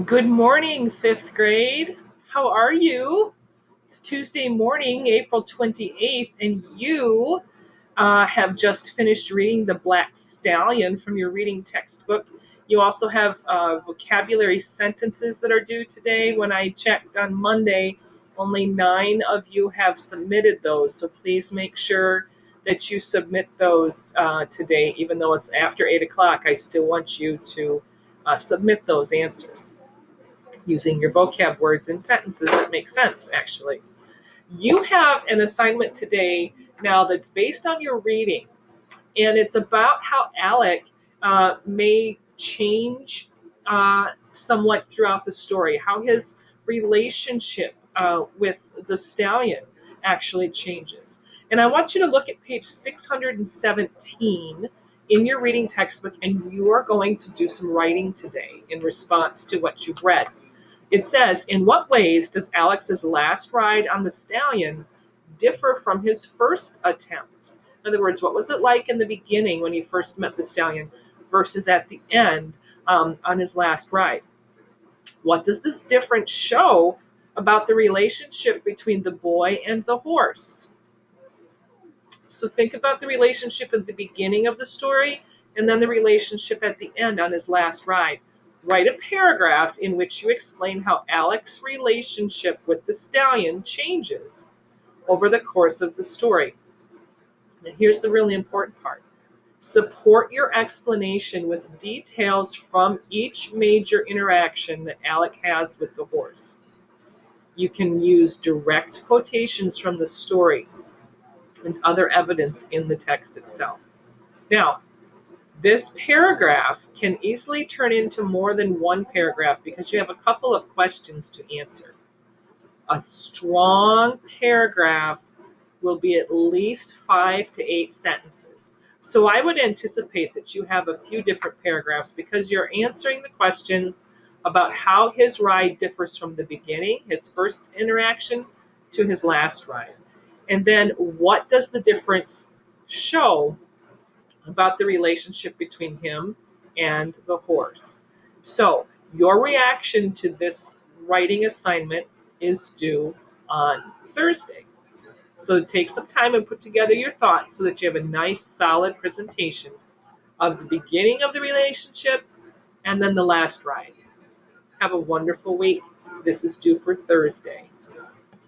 Good morning, fifth grade. How are you? It's Tuesday morning, April 28th, and you have just finished reading The Black Stallion from your reading textbook. You also have vocabulary sentences that are due today. When I checked on Monday, only 9 of you have submitted those, so please make sure that you submit those today. Even though it's after 8 o'clock, I still want you to submit those answers using your vocab words and sentences that make sense, actually. You have an assignment today now that's based on your reading, and it's about how Alec may change somewhat throughout the story, how his relationship with the stallion actually changes. And I want you to look at page 617 in your reading textbook, and you are going to do some writing today in response to what you've read. It says, in what ways does Alex's last ride on the stallion differ from his first attempt? In other words, what was it like in the beginning when he first met the stallion versus at the end on his last ride? What does this difference show about the relationship between the boy and the horse? So think about the relationship at the beginning of the story and then the relationship at the end on his last ride. Write a paragraph in which you explain how Alex's relationship with the stallion changes over the course of the story. Now, here's the really important part. Support your explanation with details from each major interaction that Alec has with the horse. You can use direct quotations from the story and other evidence in the text itself. Now, this paragraph can easily turn into more than one paragraph because you have a couple of questions to answer. A strong paragraph will be at least 5 to 8 sentences. So I would anticipate that you have a few different paragraphs because you're answering the question about how his ride differs from the beginning, his first interaction, to his last ride. And then what does the difference show about the relationship between him and the horse? So your reaction to this writing assignment is due on Thursday. So take some time and put together your thoughts so that you have a nice, solid presentation of the beginning of the relationship and then the last ride. Have a wonderful week. This is due for Thursday.